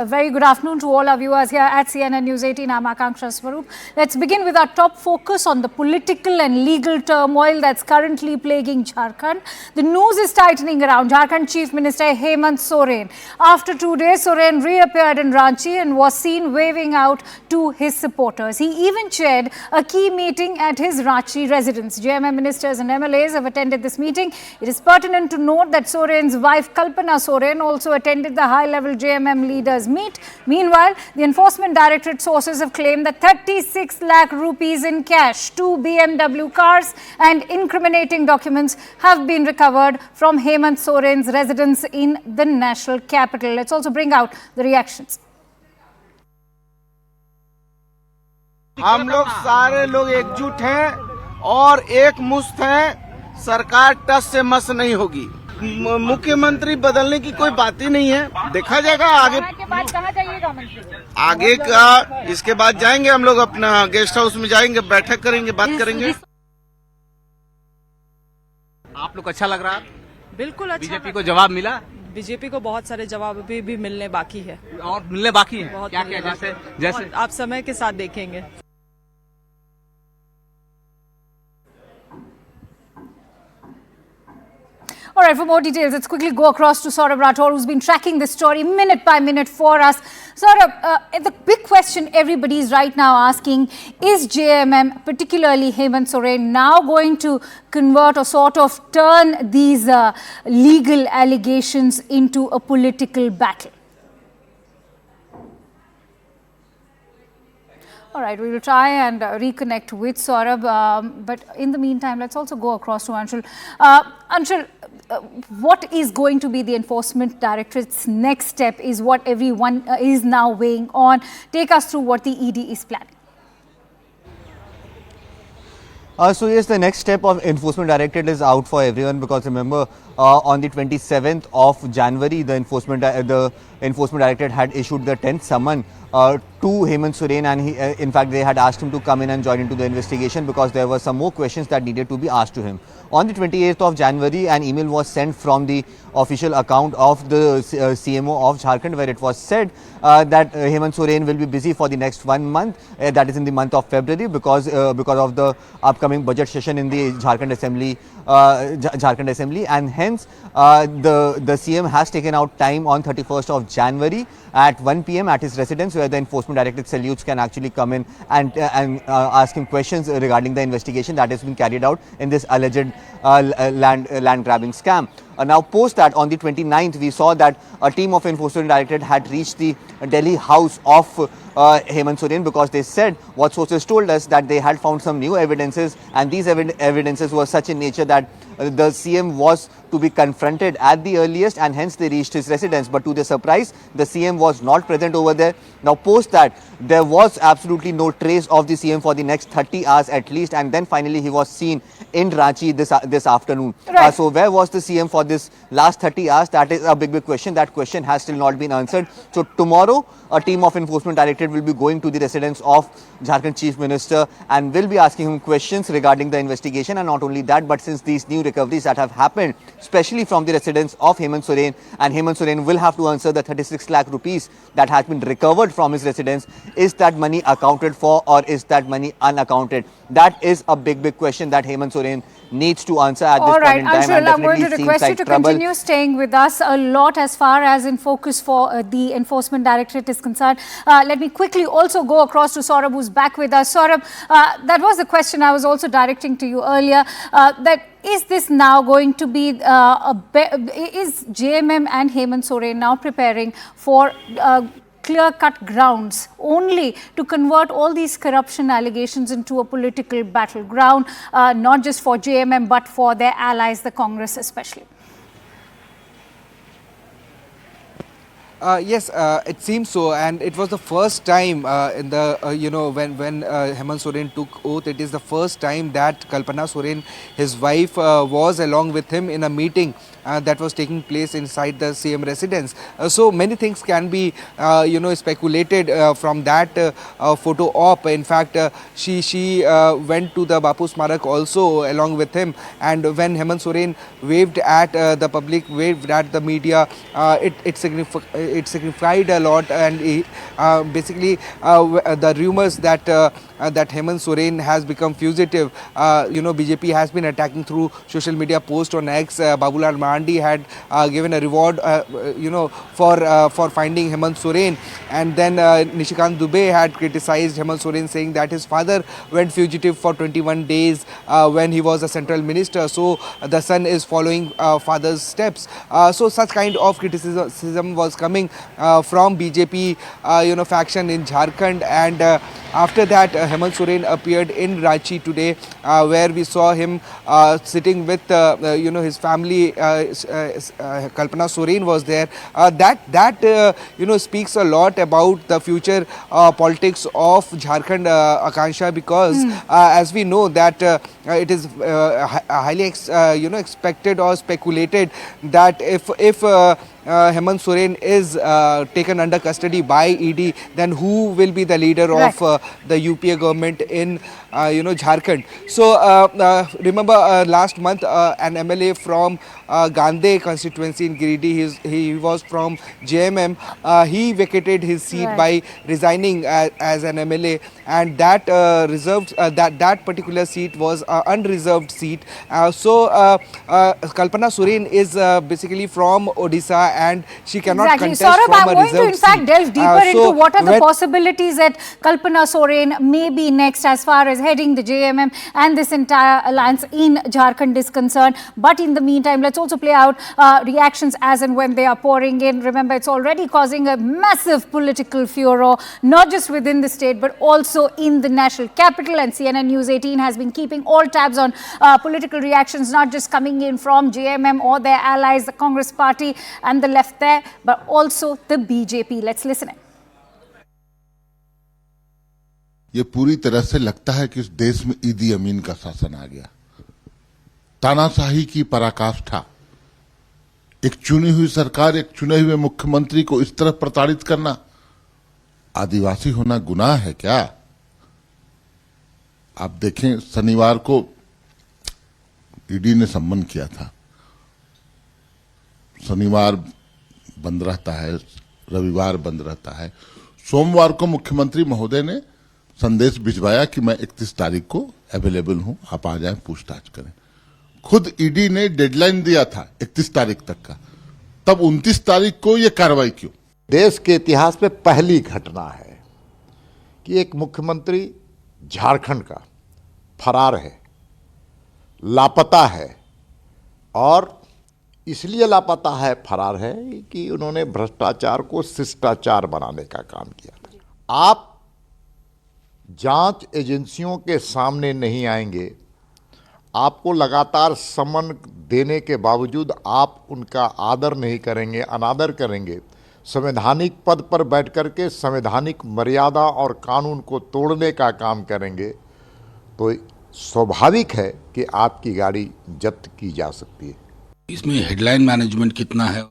A very good afternoon to all our viewers here at CNN News 18. I'm Akanksha Swaroop. Let's begin with our top focus on the political and legal turmoil that's currently plaguing Jharkhand. The news is tightening around Jharkhand Chief Minister Hemant Soren. After 2 days, Soren reappeared in Ranchi and was seen waving out to his supporters. He even chaired a key meeting at his Ranchi residence. JMM ministers and MLAs have attended this meeting. It is pertinent to note that Soren's wife Kalpana Soren also attended the high-level JMM leaders meet. Meanwhile, the Enforcement Directorate sources have claimed that 36 lakh rupees in cash, 2 BMW cars and incriminating documents have been recovered from Hemant Soren's residence in the national capital. Let's also bring out the reactions. हम लोग सारे लोग एकजुट हैं और एक मुश्त हैं। सरकार टस से मस नहीं होगी। मुख्यमंत्री बदलने की कोई बात ही नहीं है। देखा जाएगा आगे के बाद कहाँ जाइएगा मंत्री? आगे का इसके बाद जाएंगे हम लोग अपना गेस्ट हाउस में जाएंगे, बैठक करेंगे, बात करेंगे। आप लोग अच्छा लग रहा है? बिल्कुल अच्छा। बीजेपी को जवाब मिला? बीजेपी को बहुत सारे जवाब भी मिलने बाकी है और मिलने बाकी है। बहुत क्या क्या जैसे आप समय के साथ देखेंगे। All right, for more details, let's quickly go across to Saurabh Rathore, who's been tracking this story minute by minute for us. Saurabh, the big question everybody is right now asking, is JMM, particularly Hemant Soren, now going to convert or sort of turn these legal allegations into a political battle? All right, we will try and reconnect with Saurabh, but in the meantime, let's also go across to Anshul. Anshul, what is going to be the Enforcement Directorate's next step is what everyone is now weighing on. Take us through what the ED is planning. So yes, the next step of Enforcement Directorate is out for everyone, because remember on the 27th of January, the Enforcement Directorate had issued the 10th summon to Hemant Soren, and in fact they had asked him to come in and join into the investigation because there were some more questions that needed to be asked to him. On the 28th of January, an email was sent from the official account of the CMO of Jharkhand, where it was said that Hemant Soren will be busy for the next 1 month, that is in the month of February, because of the upcoming budget session in the Jharkhand Assembly, and hence the CM has taken out time on 31st of January at 1 PM at his residence, where the Enforcement Directorate salutes can actually come in and ask him questions regarding the investigation that has been carried out in this alleged land grabbing scam. Now post that, on the 29th, we saw that a team of Enforcement Directorate had reached the Delhi house of Hemant Soren, because they said, what sources told us, that they had found some new evidences, and these evidences were such in nature that the CM was to be confronted at the earliest, and hence they reached his residence. But to their surprise, the CM was not present over there. Now post that, there was absolutely no trace of the CM for the next 30 hours at least, and then finally he was seen in Ranchi this afternoon. Right. So where was the CM for this last 30 hours? That is a big question. That question has still not been answered. So tomorrow, a team of Enforcement Directorate will be going to the residence of Jharkhand Chief Minister and will be asking him questions regarding the investigation. And not only that, but since these new recoveries that have happened, especially from the residence of Hemant Soren, and Hemant Soren will have to answer the 36 lakh rupees that has been recovered from his residence, is that money accounted for or is that money unaccounted? That is a big question that Hemant Soren needs to answer at this point in time. Anshul, I'm going to request you to continue staying with us a lot as far as in focus for the Enforcement Directorate is concerned. Let me quickly also go across to Saurabh, who's back with us. Saurabh, that was the question I was also directing to you earlier, that is this now going to be, is JMM and Hemant Soren now preparing for clear-cut grounds only to convert all these corruption allegations into a political battleground, not just for JMM but for their allies, the Congress especially? Yes, it seems so, and it was the first time in the when Hemant Soren took oath. It is the first time that Kalpana Soren, his wife, was along with him in a meeting that was taking place inside the CM residence. So many things can be speculated from that photo op. In fact, she went to the Bapu Smarak also along with him, and when Hemant Soren waved at the public, waved at the media, it signified a lot. And basically the rumors that that Hemant Soren has become fugitive, BJP has been attacking through social media post on X. Babulal Mandi had given a reward for finding Hemant Soren, and then Nishikant Dubey had criticized Hemant Soren, saying that his father went fugitive for 21 days when he was a central minister, so the son is following father's steps. So such kind of criticism was coming from BJP faction in Jharkhand. And after that, Hemant Soren appeared in Ranchi today, where we saw him sitting with his family. Kalpana Soren was there. That speaks a lot about the future politics of Jharkhand, Akansha, because as we know that it is highly expected or speculated that if Hemant Soren is taken under custody by ED, then who will be the leader of the UPA government in Jharkhand? So remember last month an MLA from Gandhe constituency in Giridih, he was from JMM, he vacated his seat by resigning as an MLA, and that that particular seat was unreserved seat. So Kalpana Soren is basically from Odisha, and she cannot contest Saurabh, from I'm a going to in reserved fact seat. delve deeper into So what are the possibilities that Kalpana Soren may be next as far as heading the JMM and this entire alliance in Jharkhand is concerned. But in the meantime, let's also play out reactions as and when they are pouring in. Remember, it's already causing a massive political furor, not just within the state, but also in the national capital. And CNN News 18 has been keeping all tabs on political reactions, not just coming in from JMM or their allies, the Congress party and the left there, but also the BJP. Let's listen in. ये पूरी तरह से लगता है कि इस देश में ईदी अमीन का शासन आ गया। तानाशाही की पराकाष्ठा, एक चुनी हुई सरकार, एक चुने हुए मुख्यमंत्री को इस तरह प्रताड़ित करना, आदिवासी होना गुनाह है क्या? आप देखें, शनिवार को ईडी ने सम्मन किया था। शनिवार बंद रहता है, रविवार बंद रहता है। सोमवार को मुख्यमंत्री महोदय ने संदेश भिजवाया कि मैं 31 तारीख को अवेलेबल हूं, आप आ जाएं, पूछताछ करें। खुद ईडी ने डेडलाइन दिया था 31 तारीख तक का, तब 29 तारीख को यह कार्रवाई क्यों? देश के इतिहास में पहली घटना है कि एक मुख्यमंत्री झारखंड का फरार है, लापता है, और इसलिए लापता है, फरार है कि उन्होंने भ्रष्टाचार को शिष्टाचार बनाने का काम किया था। आप जांच एजेंसियों के सामने नहीं आएंगे, आपको लगातार समन देने के बावजूद आप उनका आदर नहीं करेंगे, अनादर करेंगे, संवैधानिक पद पर बैठ करके संवैधानिक मर्यादा और कानून को तोड़ने का काम करेंगे, तो स्वाभाविक है कि आपकी गाड़ी जब्त की जा सकती है। इसमें हेडलाइन मैनेजमेंट कितना है?